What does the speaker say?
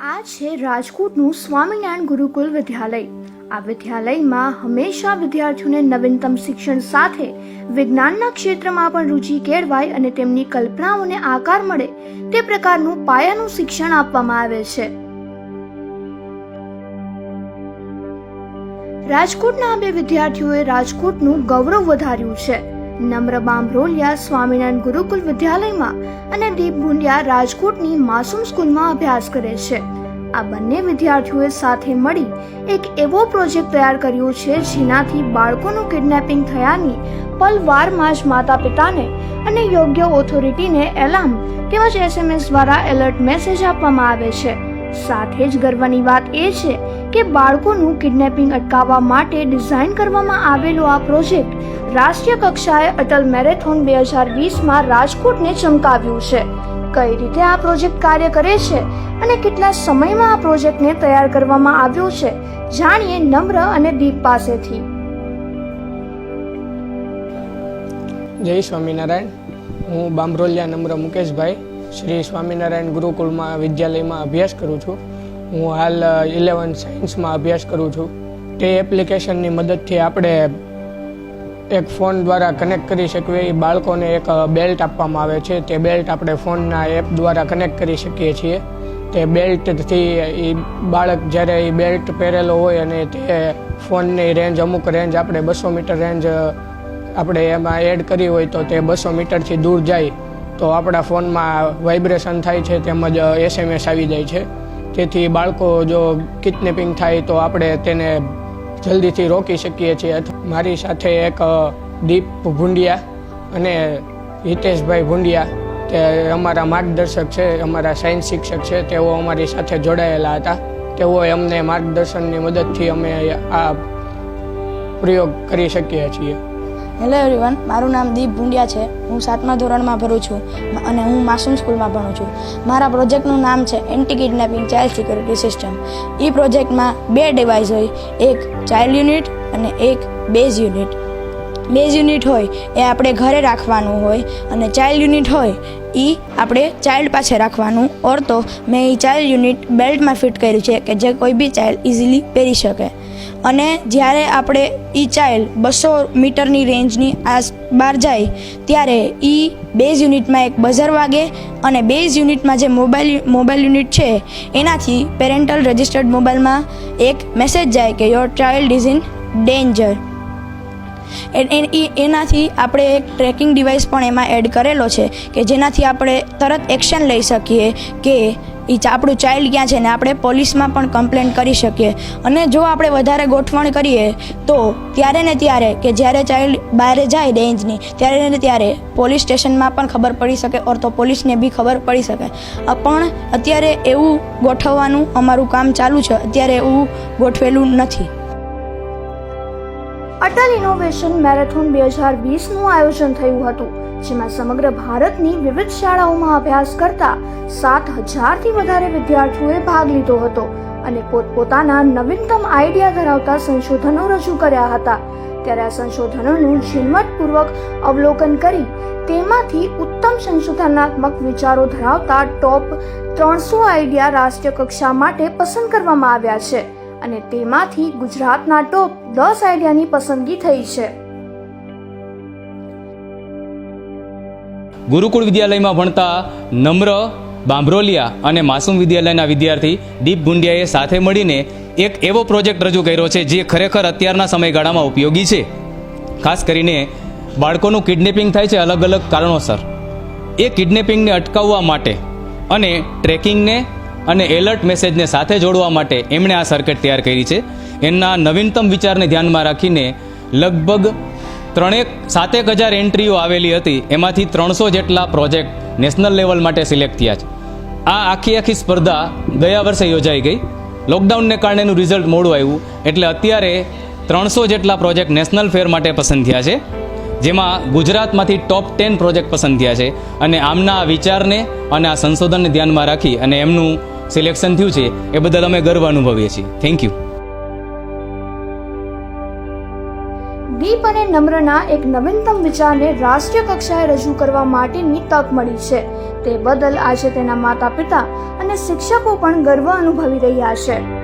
આ છે રાજકોટનું સ્વામિનારાયણ ગુરુકુલ વિદ્યાલય। આ વિદ્યાલયમાં હંમેશા વિદ્યાર્થીઓને નવીનતમ શિક્ષણ સાથે વિજ્ઞાનના ક્ષેત્રમાં પણ રુચિ કેળવાય અને તેમની કલ્પનાઓને આકાર મળે તે પ્રકારનું પાયાનું શિક્ષણ આપવામાં આવે છે। રાજકોટના બે વિદ્યાર્થીઓએ રાજકોટનું ગૌરવ વધાર્યું છે। નમ્ર બાંભરોલિયા સ્વામિનારાયણ ગુરુકુલ વિદ્યાલયમાં અને દીપ ભુંડિયા રાજકોટની માસૂમ સ્કૂલમાં અભ્યાસ કરે છે। આ બંને વિદ્યાર્થીઓએ સાથે મળી એક એવો પ્રોજેક્ટ તૈયાર કર્યો છે જેનાથી બાળકોનું કિડનેપિંગ થયાની પલવારમાં જ માતા પિતાને અને યોગ્ય ઓથોરિટીને એલાર્મ તેમજ SMS દ્વારા એલર્ટ મેસેજ આપવામાં આવે છે। સાથે જ ગર્વની વાત એ છે કે બાળકોનું કિડનેપિંગ અટકાવવા માટે ડિઝાઇન કરવામાં આવેલો આ પ્રોજેક્ટ રાષ્ટ્રીય કક્ષાએ અટલ મેરેથોન 2020માં રાજકોટને ચમકાવ્યું છે। કઈ રીતે આ પ્રોજેક્ટ કાર્ય કરે છે અને કેટલા સમયમાં આ પ્રોજેક્ટને તૈયાર કરવામાં આવ્યો છે, જાણીએ નમ્ર અને દીપ પાસેથી। જય સ્વામિનારાયણ। હું બાંભરોલિયા નમ્ર મુકેશભાઈ શ્રી સ્વામિનારાયણ ગુરુકુલમાં વિદ્યાલયમાં અભ્યાસ કરું છું। હું હાલ 11 સાયન્સમાં અભ્યાસ કરું છું। તે એપ્લિકેશનની મદદથી આપણે એક ફોન દ્વારા કનેક્ટ કરી શકીએ। એ બાળકોને એક બેલ્ટ આપવામાં આવે છે। તે બેલ્ટ આપણે ફોનના એપ દ્વારા કનેક્ટ કરી શકીએ છીએ। તે બેલ્ટથી એ બાળક જ્યારે એ બેલ્ટ પહેરેલો હોય અને તે ફોનની રેન્જ અમુક રેન્જ આપણે 200 મીટર રેન્જ આપણે એમાં એડ કરી હોય તો તે 200 મીટરથી દૂર જાય તો આપણા ફોનમાં વાઇબ્રેશન થાય છે તેમજ SMS આવી જાય છે। તેથી બાળકો જો કિડનેપિંગ થાય તો આપણે તેને જલ્દીથી રોકી શકીએ છીએ। મારી સાથે એક દીપ ભુંડિયા અને હિતેશભાઈ ભુંડિયા તે અમારા માર્ગદર્શક છે, અમારા સાયન્સ શિક્ષક છે। તેઓ અમારી સાથે જોડાયેલા હતા। તેઓએ અમને માર્ગદર્શનની મદદથી અમે આ પ્રયોગ કરી શકીએ છીએ। હેલો એવરીવન, મારું નામ દીપ ભુંડિયા છે। હું 7મા ધોરણમાં ભણું છું અને હું માસૂમ સ્કૂલમાં ભણું છું। મારા પ્રોજેક્ટનું નામ છે anti kidnapping child security system. એ પ્રોજેક્ટમાં 2 ડિવાઇસ હોય, એક ચાઇલ્ડ યુનિટ અને એક બેઝ યુનિટ। બેઝ યુનિટ હોય એ આપણે ઘરે રાખવાનું હોય અને ચાઇલ્ડ યુનિટ હોય એ આપણે ચાઇલ્ડ પાસે રાખવાનું। ઓર તો મેં એ ચાઇલ્ડ યુનિટ બેલ્ટમાં ફિટ કર્યું છે કે જે કોઈ બી ચાઇલ્ડ ઇઝીલી પહેરી શકે। અને જ્યારે આપણે એ ચાઇલ્ડ 200 મીટરની રેન્જની બહાર જાય ત્યારે એ બેઝ યુનિટમાં એક બઝર વાગે અને બેઝ યુનિટમાં જે મોબાઈલ યુનિટ છે એનાથી પેરેન્ટલ રજિસ્ટર્ડ મોબાઈલમાં એક મેસેજ જાય કે your child is in danger. એનાથી આપણે એક ટ્રેકિંગ ડિવાઇસ પણ એમાં એડ કરેલો છે કે જેનાથી આપણે તરત એક્શન લઈ શકીએ કે આપણું ચાઇલ્ડ ક્યાં છે ને આપણે પોલીસમાં પણ કમ્પ્લેન કરી શકીએ। અને જો આપણે વધારે ગોઠવણ કરીએ તો ત્યારે ને ત્યારે કે જ્યારે ચાઇલ્ડ બહાર જાય રેન્જની ત્યારે ને ત્યારે પોલીસ સ્ટેશનમાં પણ ખબર પડી શકે ઓર તો પોલીસને બી ખબર પડી શકે। પણ અત્યારે એવું ગોઠવવાનું અમારું કામ ચાલુ છે, અત્યારે એવું ગોઠવેલું નથી। અટલ ઇનોવેશન મેરેથોન 2020નું આયોજન થયું હતું, જેમાં સમગ્ર ભારતની વિવિધ શાળાઓમાં અભ્યાસ કરતા 7000થી વધારે વિદ્યાર્થીઓએ ભાગ લીધો હતો અને પોતપોતાના નવીનતમ આઈડિયા ધરાવતા સંશોધનો રજૂ કર્યા હતા। ત્યારે આ સંશોધનોનું ઝીણવટપૂર્વક અવલોકન કરી તેમાંથી ઉત્તમ સંશોધનાત્મક વિચારો ધરાવતા ટોપ 300 આઈડિયા રાષ્ટ્રીય કક્ષા માટે પસંદ કરવામાં આવ્યા છે અને તેમાંથી ગુજરાતના ટોપ 10 આઈડિયાની પસંદગી થઈ છે। ગુરુકુળ વિદ્યાલયમાં ભણતા નમ્ર બાંભરોલિયા અને માસૂમ વિદ્યાલયના વિદ્યાર્થી દીપ ભુંડિયાએ સાથે મળીને એક એવો પ્રોજેક્ટ રજૂ કર્યો છે જે ખરેખર અત્યારના સમયગાળામાં ઉપયોગી છે। ખાસ કરીને બાળકોનું કિડનેપિંગ થાય છે અલગ અલગ કારણોસર। એ કિડનેપિંગને અટકાવવા માટે અને ટ્રેકિંગને અને એલર્ટ મેસેજને સાથે જોડવા માટે એમણે આ સર્કિટ તૈયાર કરી છે। એમના નવીનતમ વિચારને ધ્યાનમાં રાખીને લગભગ 7,000 એન્ટ્રીઓ આવેલી હતી, એમાંથી 300 જેટલા પ્રોજેક્ટ નેશનલ લેવલ માટે સિલેક્ટ થયા છે। આ આખી સ્પર્ધા ગયા વર્ષે યોજાઈ ગઈ। લોકડાઉનને કારણે એનું રિઝલ્ટ મોડું આવ્યું એટલે અત્યારે 300 જેટલા પ્રોજેક્ટ નેશનલ ફેર માટે પસંદ થયા છે, જેમાં ગુજરાતમાંથી ટોપ 10 પ્રોજેક્ટ પસંદ થયા છે। અને આમના આ વિચારને અને આ સંશોધનને ધ્યાનમાં રાખી અને એમનું સિલેક્શન થયું છે એ બદલ અમે ગર્વ અનુભવીએ છીએ। Thank you. દીપ અને નમ્રના એક નવીનતમ વિચારને રાષ્ટ્રીય કક્ષાએ રજૂ કરવા માટેની તક મળી છે. તે બદલ આજે તેના માતા પિતા અને શિક્ષકો પણ ગર્વ અનુભવી રહ્યા છે.